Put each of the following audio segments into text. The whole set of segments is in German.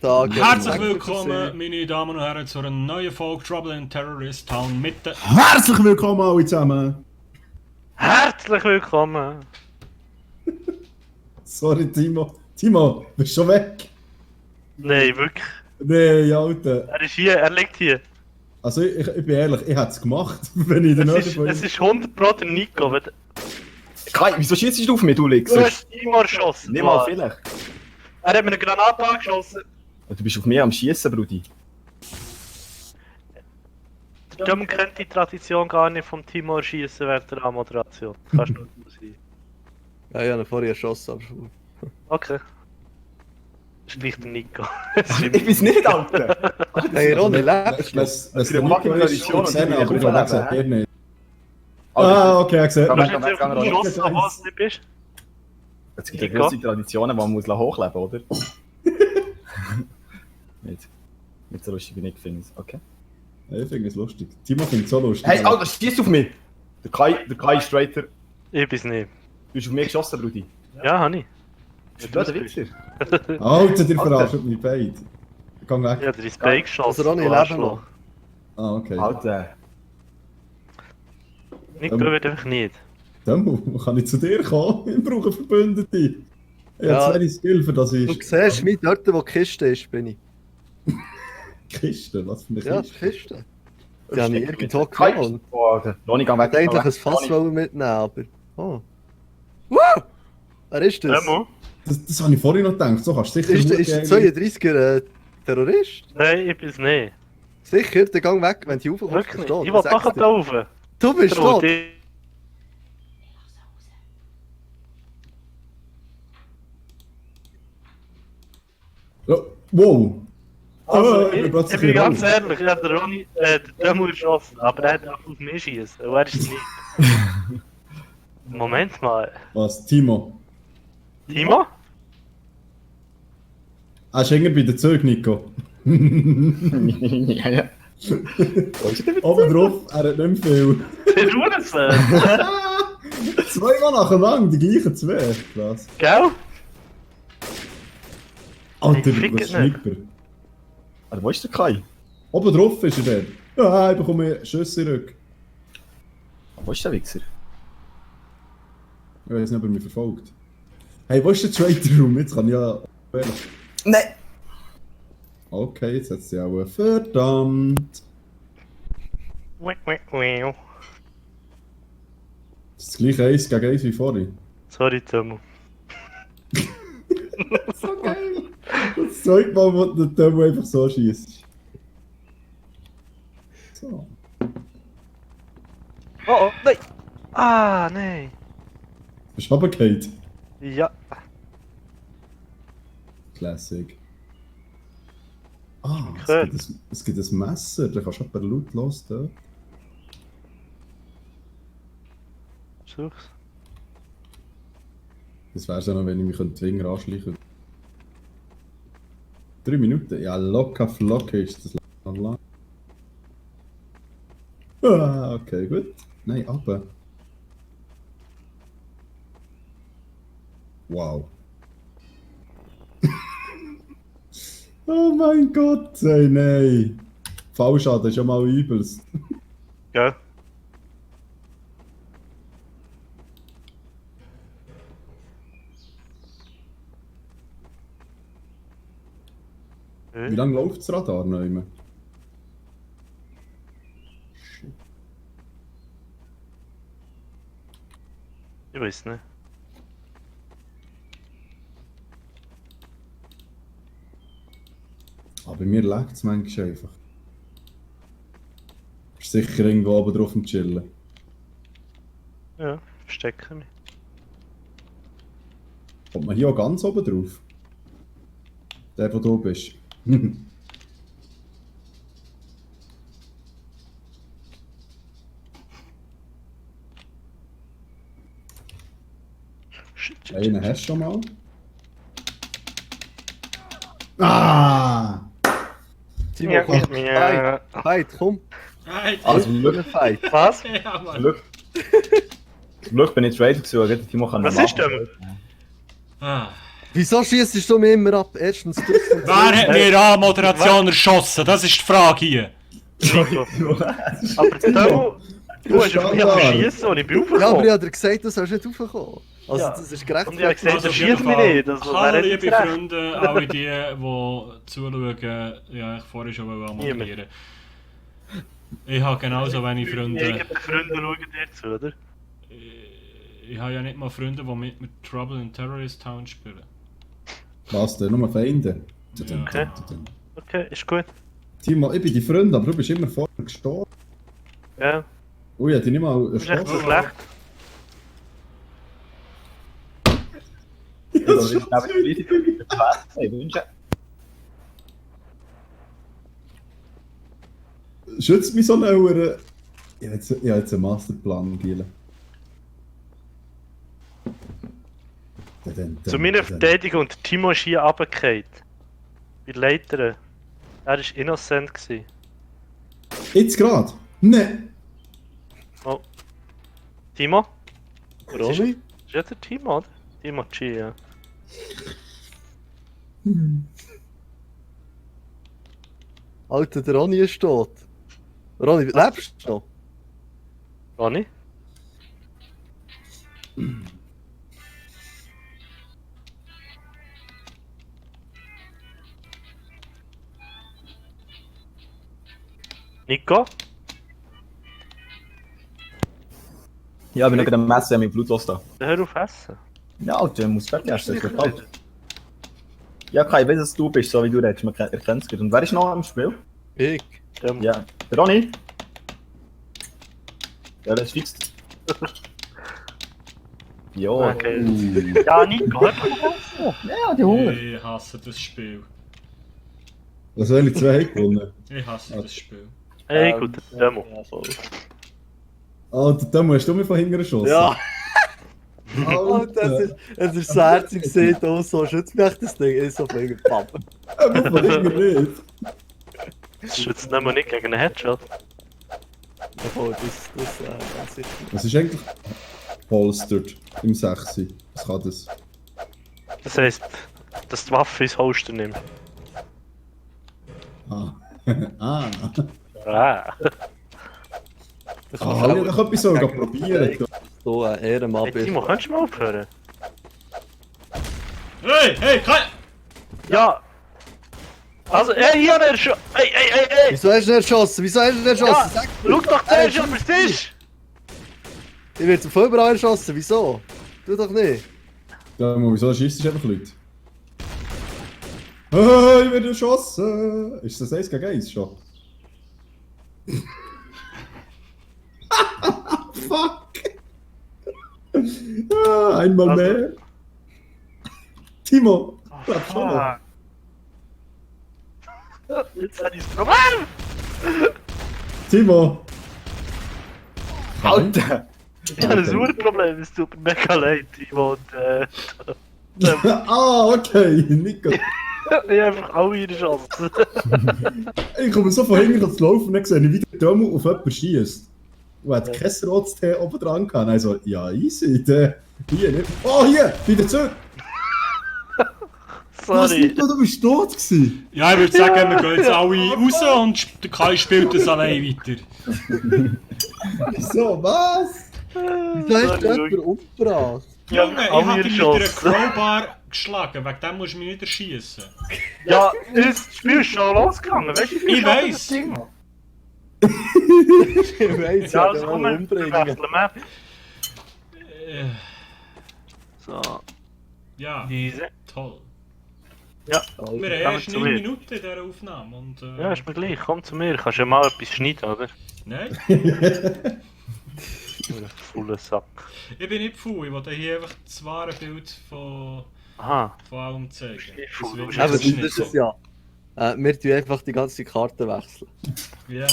Tage. Herzlich willkommen, meine Damen und Herren, zu einer neuen Folge Trouble in Terrorist Town mit der... Herzlich willkommen alle zusammen! Herzlich willkommen! Sorry Timo. Timo, bist du schon weg? Nein, wirklich. Nee, Alter. Er ist hier, er liegt hier. Also ich bin ehrlich, ich hätte es gemacht, wenn ich den Es ist 100% der Nico. Kai, wieso schießt du auf mich, du Lix? Du hast Timo erschossen. Nicht mal vielleicht. Er hat mir eine Granate angeschossen. Du bist auf mich am Schießen, Brudi. Der Dömmel kennt die Tradition gar nicht vom Timo erschießen während der Anmoderation. Kannst nur du sein. Ja, ich habe ihn vorher erschossen, aber schon. Okay. Das ist gleich der Nico. Ich bin's nicht, Alter! Hey, Ronny, lebst du? Was Die der Nico fucking ist, Tradition ich sehe ihn, und aber ich die habe Aufleben, gesagt, hä? er nicht. Alter, Ah, okay, er gesagt. Du hast Komm, nicht komm, komm, geschossen, obwohl du nicht bist. Es gibt ja gewisse Traditionen, die man muss hochleben, oder? Nicht so lustig wie ich finde es. Okay. Ja, ich finde es lustig. Timo findet es so lustig. Hey, Alter, schießt auf mich! Der Kai ist straighter. Ich bin's nicht. Du hast auf mich geschossen, Brudi. Ja, Hanni. Du bist ein Wichser. Alter, dir verarscht mich beide. Geh weg. Ich hab dir ins Bein geschossen. Also Ronny, du leben Arschloch. noch. Ah, okay. Alter. Nico wird einfach nicht. Dann kann ich zu dir kommen. Ich brauche Verbündete. Ich Ja. habe zu wenig Skill für das Du ist. siehst mich dort, wo die Kiste ist, bin ich. Kiste, was für eine Ja, die Kiste? Kiste. Die habe ich irgendwo Kai, genommen. oh, Alter. Ronny, geh weg. Ich wollte eigentlich ein geh weg. Fass Ronny. mitnehmen, aber... Oh. Woo! Wer ist das? Demo? Das habe ich vorhin noch gedacht. So kannst du sicher Ist der schauen, 32er Terrorist? Nein, ich bin's nicht. Sicher, der Gang weg, wenn du raufkommst. Wirklich nicht. verstehst Ich du? will Sag's nachher dir. da rauf. Du bist Trau tot! dich. Ja, wow! Also, ich bin ich plötzlich bin ganz raus. ehrlich, ich habe den Ronny, den Dömmel erschossen, aber er hat auch auf mich schießen. Und er ist nicht. Moment mal. Was? Timo? Timo? Hast du irgendwie bei den Zügen, Nico? Ja, ja. Wo ist der Oben drauf, er hat nicht mehr viel. Der Ruhensfeld. Zweimal nacheinander, die gleichen zwei. Krass. Gell? Alter, Ich fick was es nicht. Schnipper. Alter, wo ist der Kai? Oben drauf ist er der. Ja, ich bekomme Schüsse zurück. Wo ist der Wichser? Ich weiß nicht, ob er mich verfolgt. Hey, wo ist der Traitor Room? Jetzt kann ich ja... Nein! Okay, jetzt hat sie auch... Verdammt! Wiu, wiu, wiu. Das ist das gleiche 1 gegen 1 wie vorhin. Sorry, Dömmel. So geil! Das zweite Mal, wo der Demo einfach so schießt. So. Oh, nein! Ah, nein! Bist du runtergefallen? Ja. Classic. Ah, Okay. es gibt ein Messer, da kannst du jemanden lautlos da. Such's. Das wär's ja noch, wenn ich mich den Finger anschleichen könnte. 3 Minuten? Ja, locker flocker ist das lang. Ah, okay, gut. Nein, aber. Wow. Oh mein Gott, ey, nein. Fallschaden ist ja mal übelst. Gell? Wie lange läuft das Radar noch immer? Ich weiß nicht. Aber bei mir leckt es manchmal einfach. Ist sicher irgendwo oben drauf am Chillen. Ja, verstecke mich. Kommt man hier auch ganz oben drauf? Der, wo du bist. Einen hast du schon mal? Ah! Timo, Ja, komm. ja. Fight, komm. Hey, Also, zum Glück, Fight. Was? ja, zum Mann. Glück. Zum Glück bin ich Trader gewesen, weil der Timo kann Was machen. ist denn? Ah, Wieso schießt du mir immer ab? Erstens du und Wer hat mir A-Moderation erschossen? Das ist die Frage hier. Nico. Aber du hast auf mich schießen und ich bin Ja, aber ich aufgekommen. habe dir gesagt, du sollst nicht raufkommen. Also Ja. das ist gerecht. Und ich habe gesagt, Also er auf jeden schießt mich Fall, nicht. Das wäre hallo nicht liebe recht. Freunde, alle die zuschauen, ja, ich vorher schon moderieren. Ich habe genauso wenig Die Freunde. eigenen Freunde schauen dir zu, oder? Ich habe ja nicht mal Freunde, die mit mir Trouble in Terrorist Town spielen. Was denn? Nur Feinde? Okay. Okay, ist gut. Timo, ich bin die Freund, aber du bist immer vorher gestorben. Ja, Ui, ich hätte nicht mal du bist echt so erschossen. schlecht. Das ist glaube ich ich wünsche. Schützt mich so eine Uhr. Ich habe jetzt einen Masterplan, Giele. Zu meiner Verteidigung, der Timo ist hier runtergefallen. Bei der Leiter. Er war innocent. Jetzt gerade? Nein! Oh. Timo? Ronny? Ist das der Timo, oder? Timo G, ja. Alter, der Ronny ist tot. Ronny, lebst du noch? Ronny? Nico? Ja, ich bin noch gerade am Messen mit Blutlos da. Hör auf essen. Ja, Alter, muss fertig essen, das wird kalt. Ja, Kai, ich weiß, dass du bist, so wie du redest, man erkennt es gut. Und wer ist noch im Spiel? Ich. Ja, der Ronny? Ja, das ist fix. Ja. Okay. Ja, Nico, hör doch auf. Ja, die Hunger. Ich hasse das Spiel. Was soll ich 2 gewonnen? Ich hasse das Spiel. Hey, gut, Demo. Alter, da musst du mich von hinten erschossen. Ja, Alter, es ist so herzig gesehen, da so schützt mich das Ding, ist so viel Papa. aber von hinten nicht. Das schützt nicht mal nicht gegen einen Headshot. Oh, das ist Was ist eigentlich polstert im 6? Was kann das? Das heisst, dass die Waffe ins Holster nimmt. Ah. Ah. Ah. das Ah, ich doch etwas so probieren. So ein Ehrenmann Hey, Timo, kannst du mal aufhören? Hey, hey, Kai! Ja! Also, hey, hier hat er schon. Hey, hey, hey, hey! Wieso hast du nicht erschossen? Wieso hast du nicht erschossen? Ja, Sag schau doch zuerst, ob es ist! Ich werde von überall erschossen, wieso? Tu doch nicht. Ja, wieso schießt du einfach Leute? Ah, ich werde erschossen! Ist das 1 gegen 1 schon? Fuck! Ah, einmal Also- mehr! Timo! Bleib schon noch! Ah. Jetzt hat ich das Problem! Timo! Alter! Ich habe ein Urproblem, es tut mir mega leid, Timo. Und Ah, okay, Nico. ich habe einfach alle reingeschossen. Ich komme so von hinten zu laufen und dann sehe ich, wie der Dömmel auf jemanden schießt. Und hat kein rotes T oben dran gehabt. Also, ja, easy, der hier nicht. Oh, hier, wieder zurück! Was, Sorry. Nico, du bist tot gewesen? Ja, ich würde sagen, wir gehen jetzt alle raus und der Kai spielt das allein weiter. Wieso, was? Wieso hast du jemanden umgebracht? Ja, Junge, ich alle habe dich mit einer reingeschossen. Crowbar geschlagen, wegen dem musst du mich nicht erschießen. Ja, das Spiel ist schon losgegangen, weißt du? Ich weiss. Ich weiss, Ja, ja, also der komm, will wir umbringen. wechseln Map. Äh, So, ja, diese. toll. Ja, Wir Kommen haben wir erst zu 9 mir. Minuten in dieser Aufnahme und... Ja, ist mir gleich, komm zu mir, kannst ja mal etwas schneiden, oder? Nein, Fauler Sack. ich bin nicht faul, ich wollte hier einfach das wahre Bild von Aha. allem zeigen. nicht faul, Das du wird bist Aber jetzt das nicht ist so. es ja. Wir tun einfach die ganze Karte wechseln. Ja.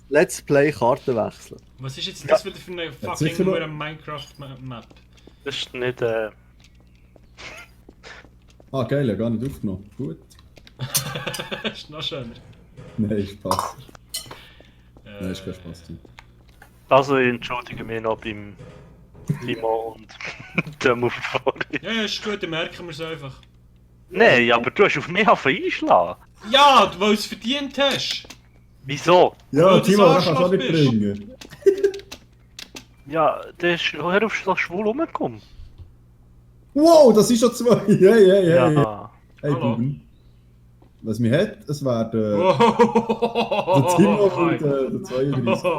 Let's Play Karten wechseln. Was ist jetzt das wieder für eine sicher fucking noch- nur Minecraft-Map? Das ist nicht, Ah, geil, ja, gar nicht aufgenommen. Gut. Ist noch schöner. Nein, Spaß. Nein, ist kein Spaß. Also ich entschuldige mich noch beim Timo und dem vorhin. Ja, ist gut, dann merken wir es einfach. Nein, aber du hast auf mich einschlagen. Ja, weil du es verdient hast. Wieso? Ja, Weil du Timo, ein das kannst du auch nicht Arschloch bist. bringen. Ja, der ist hör auf so schwul rumgekommen. Wow, das ist schon 2. Hey. Ja. Hey, Hallo. Buben. Was mich hat, es wäre der Wow. Timo und der 32.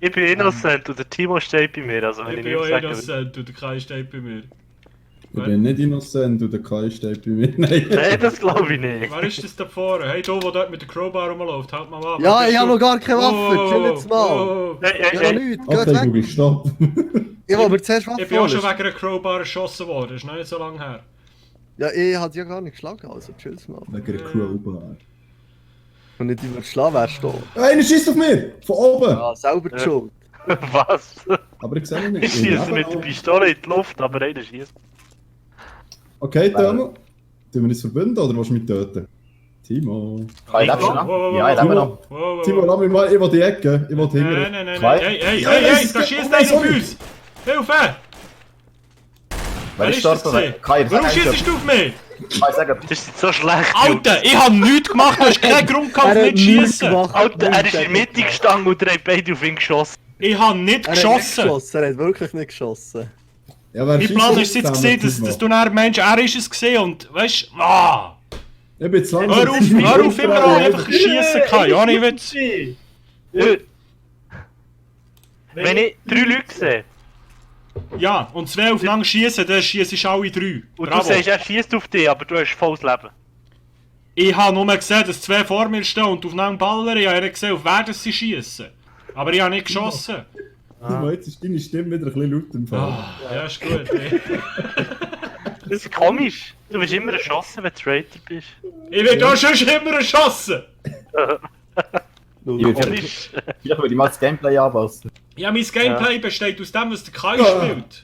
Ich bin innocent und der Timo steht bei mir, also wenn Ich ich bin nicht auch sagen will. innocent und der Kai steht bei mir. Ich bin nicht innocent und der Kai steht bei mir. Nein. Nein, das glaube ich nicht. Wer ist das da vorne? Hey, du, der dort mit der Crowbar rumläuft, halt mal an. Ja, Wer bist ich habe du? noch gar keine Waffe, Oh, chill jetzt mal. oh, Hey, Ja, hey, nichts, Okay, geht weg. Google, stopp. Ich will mir zuerst Ich Waffe bin auch schon holen. wegen einer Crowbar erschossen worden, das ist noch nicht so lange her. Ja, ich hatte ja gar nicht geschlagen, also chill's mal. Wegen der Crowbar. Und nicht über schlagen wärst du. Einer schießt auf mich! Von oben! Ja, selber die Schuld. was? Aber ich sehe ihn Ich nicht. schieße mit der Pistole in die Luft, aber einer schießt. Okay, Timo. Tun wir uns verbinden oder willst du mich töten? Timo. Kai, lebst du noch? Ja, ich lebe noch. Timo, lass mich mal, ich will die Ecke. Ich will hinten. Nein, Kai? hey, Ja, da schießt einer auf uns! Hilfe! Wer ist das gestorben? gewesen? Kai, Warum sag schießt du auf mich? Kai, sag Das ist jetzt so schlecht. Alter, ich hab nichts gemacht, du hast keinen Grund gehabt, nicht schießen! Alter, er ist in der Mitte gestanden und er hat beide auf ihn geschossen. Ich hab nicht Er hat nicht geschossen! geschossen, er hat wirklich nicht geschossen. Ja, wer Mein schießt Plan uns ist jetzt zusammen, gesehen, Timo? dass du nachher meinst, er ist es gesehen und weißt du, Ich bin zu langsam. hör auf, immer an einfach schießen kann, ja, nicht Witz. Wenn ich 3 Leute sehe Ja, und 2 aufeinander schießen, dann schießt alle 3. und Bravo. du sagst, er schießt auf dich, aber du hast volles Leben. Ich habe nur gesehen, dass 2 vor mir stehen und aufeinander ballern, ich habe gesehen, auf wer das sie schießen. Aber ich habe nicht geschossen. Timo, jetzt ist deine Stimme wieder ein bisschen laut im Fall. Ah, ja, ist gut. ey. Das ist komisch. Du wirst immer erschossen, wenn du Traitor bist. Ich werde auch schon immer erschossen. Komisch. Vielleicht würde ich mal das Gameplay anpassen. Ja, mein Gameplay besteht aus dem, was der Kai Ja. spielt.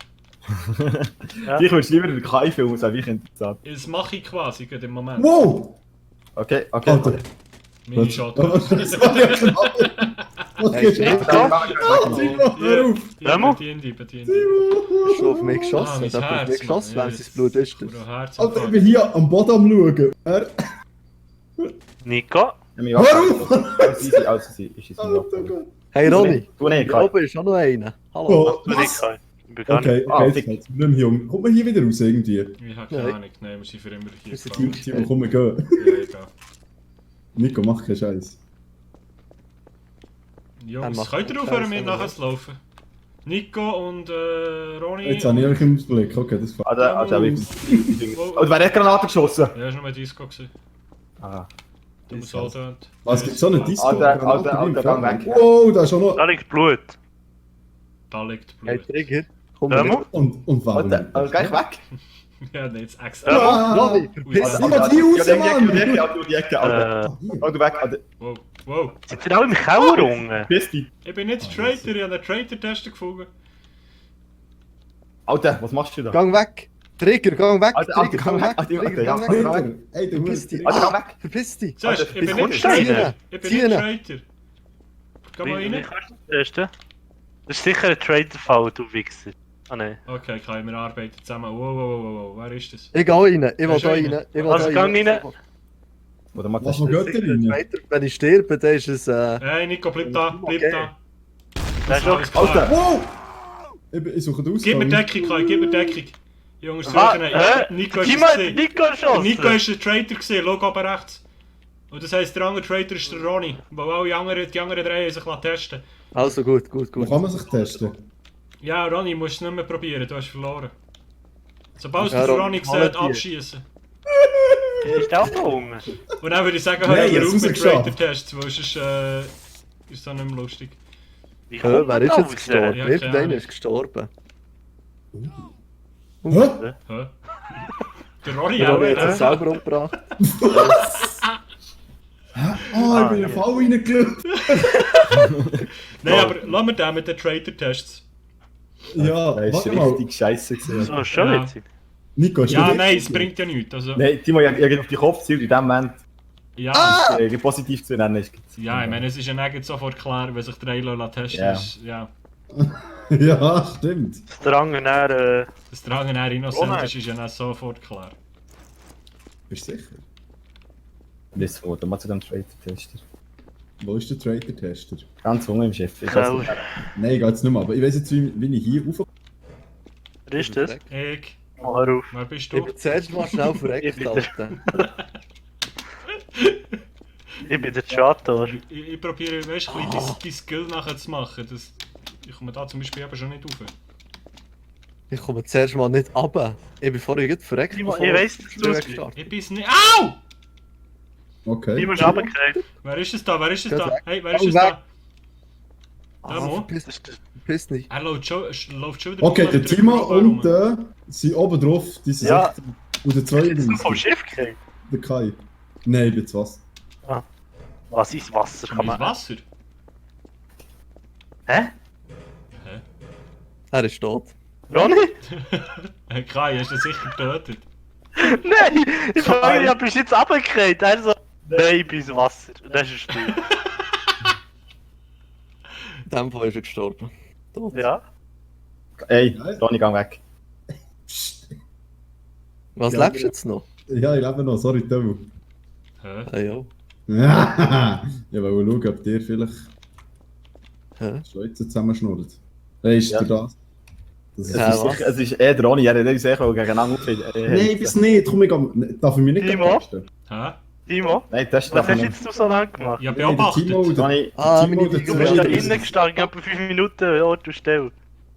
Ich würde lieber den Kai filmen, das wäre wirklich interessant. Das mache ich quasi gerade im Moment. Wow! Okay. Alter. Meine Was? Shot. Das war ja knapp. Was Hey, geht shit. ab? Timo, hör auf! Ja, bedient. Hast du auf mich Ah, geschossen? mein Hast du auf mich Herz, geschossen, Mann. wenn sein Blut ist? das? Alter, ich bin hier am Boden am Schauen. Nico? Hör auf! Alles easy, alles easy. Ich schieße noch. Alter Gott. Hey Ronny, Du nicht, da Kai. oben ist auch noch einer. Hallo. Oh, Du was? Nico. Ich bin gar nicht. Okay, Ah, okay, fick. jetzt nicht mehr jung. Kommt man hier wieder raus irgendwie? Ich habe keine Ahnung, nein, wir sind für immer hier Wir sind gefangen. Timo, komm, wir gehen. Ja, egal. Nico, mach keinen Scheiß. Jungs, macht könnt ihr keinen aufhören, Scheiß, mir aber nachher zu laufen? Nico und Ronny. Jetzt habe ich euch im Blick. Okay, das gefällt Also, Oh, wer hat Granate geschossen? Ja, das war nur ein Disco. Gewesen. Ah. Du musst auch dort. Was, gibt so eine Disco? Alter, gang weg. Wow, da ist schon noch... Da liegt Blut. Da liegt Hey Blut. Trigger, komm Hör mit. mal. Und warum? Alter, geh ich weg. Ja, nee, jetzt extra. Ah, Ronny, verpiss dich. Alter, die raus, Mann! Die Ecke, Alter. Oh, du weg, Alter. Wow, wow. Sind wir auch im Keller unten? Piss dich. Ich bin nicht Traitor, ich habe einen Traitor-Test gefunden. Alter, was machst du da? Gang weg. Trigger, gang weg. Alter, Trigger, gang gang weg. weg. Alter, Trigger, ja, gang Alter, weg. weg. Ey, du Verpiss bist... dich. Alter, geh weg. Verpiss dich. Siehst du, ich bin nicht kommst du Traitor. rein? Ich bin Zieh nicht ihn. Traitor. Geh mal Wie rein. kannst du das testen? Das ist sicher ein Traitor-Fall, du Wichser. Ah nein. Okay, Kai, wir arbeiten zusammen. Wow, wer ist das? Ich geh rein. Ich will Gehst da du rein. rein? Ich will Also, da gang rein. Oder mal Was, testen. wo geht der rein? Weiter, wenn ich sterbe, dann ist es... Hey, Nico, bleib da, bleib Okay. da. Das ist Alles doch... klar. Alter! Wow! Ich suche den Gib mir Ausgang. Deckung, Kai, gib mir Deckung. Jungs, Was? suchen ihn. Hä? Nico ist Timo es hat gesehen. Nico erschossen! Nico ist ein Traitor gesehen, schau oben rechts. Und das heisst, der andere Traitor ist der Ronny. Weil alle die anderen drei haben sich testen. Also gut, gut, Wo gut. kann man sich testen? Ja, Ronny, musst du nicht mehr probieren, du hast verloren. Sobald Ja, du Ronny, Ronny alle siehst, die. abschießen. Ist auch da unten? Und dann würde ich sagen, Nein, hör jetzt auf hast du mit geschafft. Traitor-Tests, weil sonst ist das nicht mehr lustig. Wie Wer kommt man ist da jetzt raus? gestorben? Ja, keine Irgendeiner Ahnung. ist gestorben. Hä? Hä? Der Ronny Der auch, Ronny hat sich oder? selber umgebracht. Ah, ich bin in den Fall reingelaufen. Nein, aber lass mir den mit den Traitor-Tests. Ja, Das ist warte mal. richtig scheiße gewesen. So, schon Ja. witzig. Nico, ist Ja, der nein, richtig? es bringt ja nichts. Also, Nein, Timo, ich habe auf die Kopf gezielt, in dem Moment ja, positiv zu nennen ist. ja, ich meine, es ist ja nicht sofort klar, wenn sich drei testen Ja. ist. Ja. Ja, stimmt. Das Drang nach... Das Tragen eher innocent Oh nein. ist ja nicht sofort klar. Bist du sicher? Das wurde mal zu dem Trader-Tester. Wo ist der Trader-Tester? Ganz unten im Chef. Ich Keller. weiß nicht. Nein, geht's nicht mehr. Aber ich weiss jetzt, wie ich hier rauf... Wer ist das? Ich. Mal hör auf. Wer bist Ich du? bin zuerst mal schnell verreckt, Ich bin Alter. Ich bin der Chator. Ich probiere, weißt du, ein bisschen dein Skill nachher zu machen. Das, ich komme da zum Beispiel eben schon nicht rauf. Ich komme zuerst mal nicht runter. Ich bin vorher gerade verreckt. Timo, bevor ich weiss, das dass Spiel du es gestartet Ich bin's nicht. Au! Okay. Timo ist runtergefallen. Wer ist es da? Wer ist es Geht da? weg. Hey, wer ist Oh, es weg. da? Ah, Mo? verpiss dich. Er läuft schon wieder. Okay, der drüber Timo rum. und der sind oben drauf. Die sind Ja. echt... Und der Bist zweite du jetzt noch vom ist Schiff gefallen? der Kai. Nein, ich bin zu was. Was ist Wasser? Kann Ins man... Wasser? Hä? Er ist tot. Ronny? Hey Kai, hast du ihn sicher getötet? Nein! Ich frage mich, bist du jetzt runtergefallen? Er so... Nein, ich bin ins Wasser. Und dann ist er still. In dem Fall ist er gestorben. Tot. Ja? Ey, Ronny, geh weg. Was Ja, lebst du jetzt noch? Ja, ich lebe noch. Sorry, Timo. Hä? Ah, ja. Ich wollte schauen, ob dir vielleicht Hä? Schweizer zusammenschnurrt. Hey, ist Ja. der das? Das ist Es Ja, ist, was? sicher, es ist der Ronny, er hat uns sicher gegeneinander aufgeführt. Nein, bis nicht. Komm, ich gehe... Darf ich mich nicht Timo? testen? Hä? Timo? Nein, das Was darf hast man du nicht. jetzt so lange gemacht? Ja, Nein, der beobachtet. Timo, der Ronny, Ah, Timo, meine der Du bist da zweite. innen gestanden, etwa 5 Minuten, Ort und Stelle.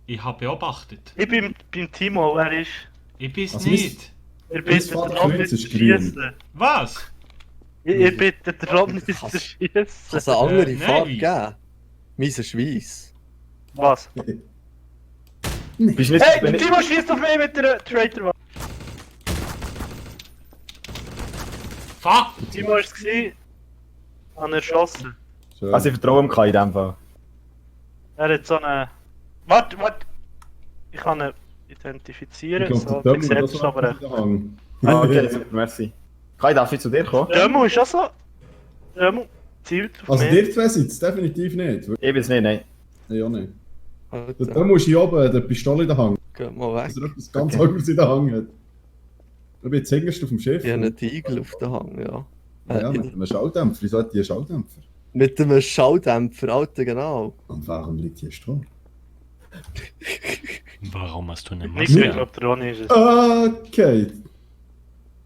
Ich habe beobachtet. Ich bin beim Timo, er ist... Ich bin's Also, nicht. Er Mein bittet Vater den Ronny Kreuz zu ist grün. schiessen. Was? Ich bitte den Ronny zu Kann es schiessen. eine andere nein, Farbe wie? geben? Meins ist weiss. Was? bist du nicht... Hey, wenn der ich- Timo schießt auf mich mit der Traitor. Fuck! Timo war es gewesen. An erschossen. Schön. Also ich vertraue dem Kai in dem Fall. Er hat so eine... Warte. Ich kann ihn Ich identifizieren. glaube, So, der du Timo, siehst das aber... war der Hang. Ah, okay, super, merci. Kai, darf ich zu dir kommen? Dömo ist auch so... Dömo zielt auf Also mich. dir zwei sind es definitiv nicht. Ich bin's nicht, nein. Nein, ja nicht. Der Alter, Timo ist hier oben, der Pistole in der Hang. geht mal weg. Dass er etwas ganz Okay. anderes in der Hang hat. Ich bin jetzt hinterst auf dem Schiff. Ich habe einen Igel auf der Hang, ja. Ja, mit einem Schalldämpfer. Wieso hat die einen Schalldämpfer? Mit einem Schalldämpfer, Alter, genau. Und warum liegt hier Strom? Warum hast du eine Nicht mehr, ich glaube, der Ronny ist es. Okay.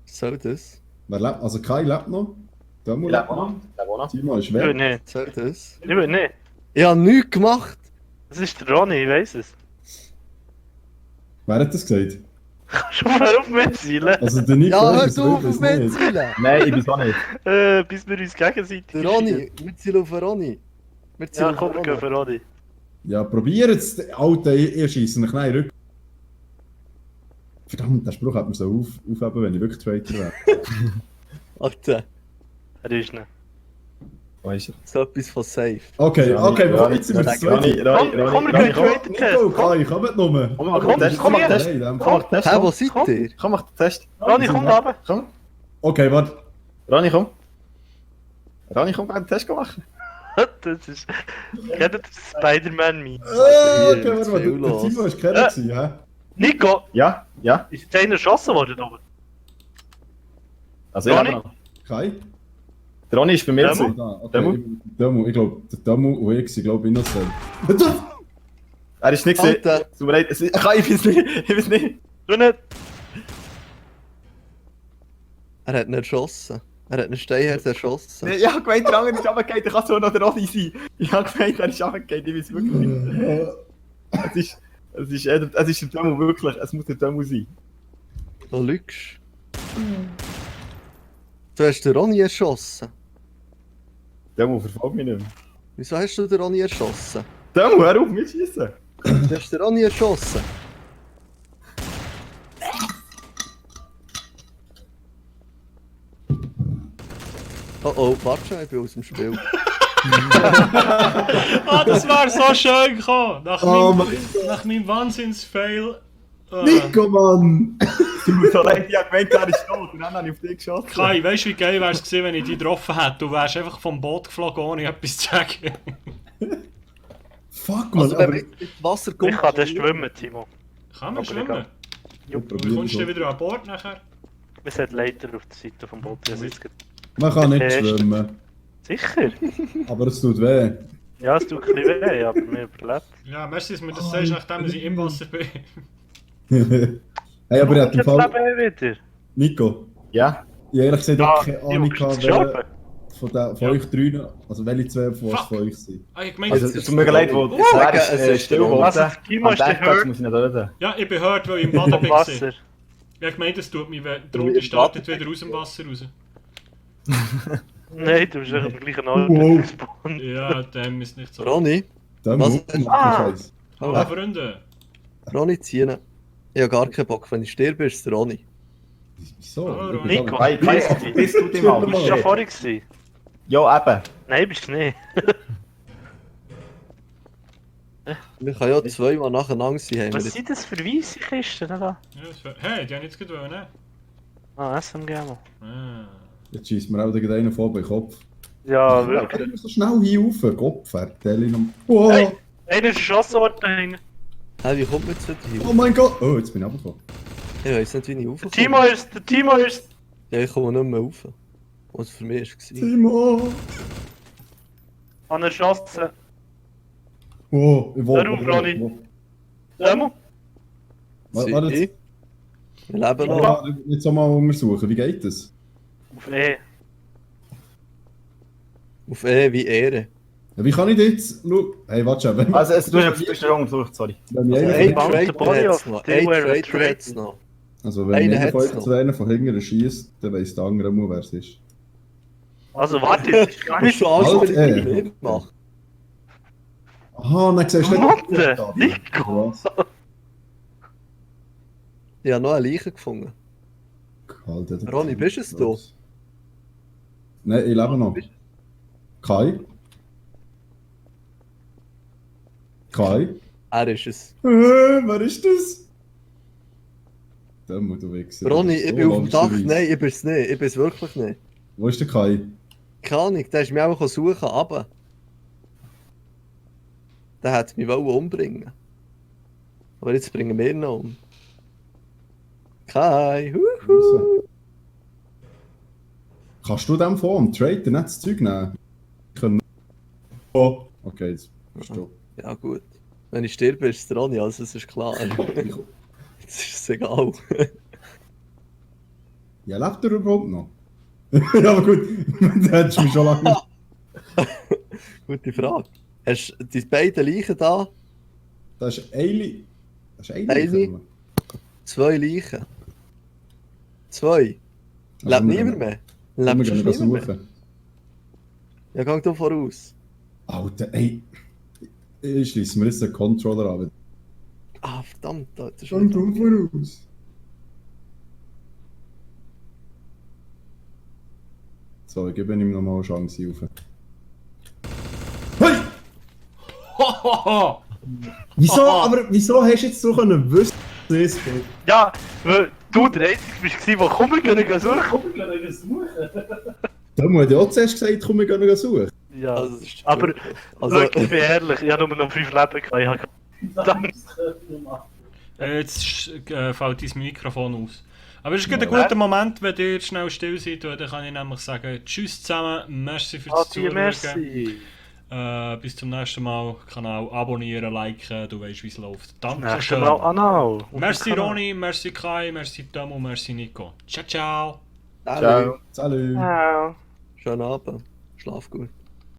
Soll das? Wer lebt? Also Kai lebt noch. Timo Ich lebe auch noch. Ich lebe auch noch. Timo ist Ich will weg. nicht. Soll das? Ich will nicht. Ich habe nichts gemacht. Das ist der Ronny, ich weiss es. Wer hat das gesagt? Schon mal auf mich zielen. Also der Nico Ja, hör ist es auf, wirklich auf mich nicht. zu zielen. Nein, ich bin's auch nicht. Bis wir uns gegenseitig Der Ronny, wir zielen auf den Ronny. Wir Ja, zielen komm, wir gehen für Ronny. Ja, probier jetzt, Alter, ihr schießt einen kleinen Rücken. Verdammt, der Spruch hat mir so aufheben, wenn ich wirklich Traitor wäre. Alter, Er ist nicht. Wo ist er? so etwas von safe. Okay, Ronny, okay, Ronny, jetzt sind wir das Ronny, zweite. Ronny, Komm, Ronny, wir Ronny, gehen komm. Traitor-Test. Nico, Kai, kommt noch mal. Komm, mach Komm, den Test. komm Komm, mach den her. Test. Nein, dann- Komm, mach den Test. Hä, wo Komm, seid komm. ihr? komm, mach den Test. Ronny, komm da runter. Komm. Okay, warte. Ronny, komm. Ronny, komm, den Test machen. Das ist... Kennt ihr das Spider-Man-Meme? Okay, hier, warte mal, viel der los. Timo ist keiner gewesen, hä? Nico, Ja, ja. ist jetzt einer erschossen worden oben? Also ich Ronny? lebe noch. Kai? Der Ronny ist bei mir Demo? gewesen. Ah, okay. Demo? Demo, ich glaube, der Demo und ich sind, glaube ich, innocent. Er ist nicht gesehen. Alter. Tut mir leid, Kai, ich bin's nicht. Ich bin's nicht. Du nicht? Er hat ihn erschossen. Er hat einen Steinherz erschossen. Ich hab gemeint, der andere ist runtergefallen, dann kann es auch noch der Ronny sein. Ich hab gemeint, er ist runtergefallen, ich weiß wirklich nicht. Es ist der Demo, wirklich. Es muss der Demo sein. Du lügst. Du hast den Ronny erschossen. Demo, verfolgt mich nicht mehr. Wieso hast du den Ronny erschossen? Demo, hör auf, mitschießen. Du hast den Ronny erschossen. Oh oh, warte schon, ich bin aus dem Spiel. Ah, das war so schön gekommen! Oh Nach meinem Wahnsinns-Fail. Nico, Mann! Du musst so leid, ich hab gemeint, er ist tot. Und dann habe ich auf dich geschossen. Kai, weißt du, wie geil wär's gewesen, wenn ich dich getroffen hätte? Du wärst einfach vom Boot geflogen, ohne etwas zu sagen. Fuck, Mann, Also wenn aber... wir ins Wasser kommen... Ich kann das schwimmen, Timo. Kann man Aber schwimmen? Ja, Wie kommst du denn wieder an Bord nachher? Man sieht Leiter auf der Seite vom Boot. Das ist Man kann nicht Test. schwimmen, sicher? aber es tut weh. Ja, es tut ein bisschen weh, aber wir überlebt. Ja, merci, dass du mir das sagst, nachdem ich im Wasser bin. Hey, aber er hat im Jetzt Fall... leben wieder. Nico, Ja? ich ehrlich gesagt Ja, auch keine Ahnung, du bist wer gestorben. von euch drei, also welche zwei von Fuck. euch sind. Ah, ich meine, Also, es es ist tut mir leid, wo Story. es Sagen, ist, es ist still Story. geworden. Also, Timo Am ist der Deckplatz Hurt. muss ich nicht reden. ja, ich bin hört, weil ich im Baden Vom bin. Wasser. Ja, ich meine, das tut mich, wenn die Runde startet, wieder aus dem Wasser raus. Nein, du bist am gleichen Ort Wow. gespawnt. Ja, dem ist nicht so. Ronny, Der Was? macht den Ah. Scheiß. Hallo, Freunde. Ronny ziehen. Ich habe gar keinen Bock, wenn ich sterbe, ist es Ronny. Wieso? Hallo, Ich bin Nico. aber- Hey, bist du dich Ja, mal? Du bist schon vorher gewesen. Ja, eben. Nein, bist du nicht. Wir können ja zweimal nacheinander sein. Haben wir Was jetzt. sind das für weisse Kisten da? Ja, hey, die haben jetzt gerade wollen, ne? Ah, SMG mal. Ah. Jetzt schießt mir auch einen vor den Kopf. Ja, Ja, wirklich. immer so schnell hier rauf, Kopf, Tell noch. Wow. Hey. Einer ist erschossen worden da hinten. Hey, wie kommt man jetzt wieder hin? Oh mein Gott! Oh, jetzt bin ich runtergekommen. Ich weiß nicht, wie ich Der raufkomme. Timo ist... Ja, ich komme nicht mehr rauf. Was für mich war. Timo! An erschossen. Oh, ich will. Hör auf, Ronny. Demo? Warte, Ich? Wir leben noch. Ja, jetzt auch mal untersuchen, wie geht das? Auf E. Auf wie Ehre. Ja, wie kann ich jetzt. Schau, hey, warte schon. Wenn, Also, du hast den untersucht, sorry. wenn Also mich ein einer, Band- Trader Body hat es of noch. Still Ein Wear a Trader Trade. hat es noch. also wenn einer einer hat's von euch noch. zu einer von hinten schießt, dann weiss der andere mal, wer es ist. Also warte, das ist gar Du hast nicht... schon alles Halt, für die Probleme gemacht. Aha, dann siehst du Mathe, Nico. Was? Ich habe noch eine Leiche gefunden. Halt, ja, Ronny, bist es du? Nein, ich lebe noch. Kai? Kai? Er ist es. Wer ist das? Der muss du Wichser. Ronny, Das ist ich so bin auf dem Dach. langweilig. Nein, ich bin es nicht. Ich bin es wirklich nicht. Wo ist der Kai? Keine Ahnung, der ist mich einfach suchen, aber. Der hat mich wollen umbringen. Aber jetzt bringen wir ihn noch um. Kai, huhu. Kannst du dem vom Trader nicht das Zeug nehmen? Können. Oh. Okay, jetzt bist du. Ja gut. Wenn ich sterbe, ist es Ronny, also es ist klar. Jetzt ist es egal. Ja, lebt er überhaupt noch? Ja, aber gut, dann hättest du mich schon lange. Gute Frage. Hast du die beiden Leichen da? Das ist eine. Das ist eine. Eine? 2 Leichen. 2. Lebt niemand mehr? Wir Lebt schon gehen niemand mehr? suchen. Ja, geh du voraus. Alter, ey. Ich schließe mir jetzt den Controller an. Ah, verdammt, das ist Gang du voraus. So, ich gebe ihm nochmal eine Chance auf. Hey! Hohoho! Wieso? Aber wieso hast du jetzt so können wissen, dass es geht? Ja, weil du der Einzige bist, der komm, wir können suchen. Da hat ja auch zuerst gesagt, komm, wir gehen suchen. Ja, Also, das ist aber also, schau, ich bin ehrlich, ich habe nur noch 5 Leben gehabt. Ich habe Jetzt fällt dein Mikrofon aus. Aber es ist gerade ein guter Moment, wenn ihr schnell still seid, weil dann kann ich nämlich sagen, tschüss zusammen, merci fürs Zuschauen. merci. Bis zum nächsten Mal. Kanal abonnieren, liken, du weißt wie es läuft. Nächstes Dankeschön. Mal Anal. Merci Ronny, merci Kai, merci Tomo, merci Nico. Ciao, ciao. Ciao. Salut. Ciao. Schönen Abend. Schlaf gut.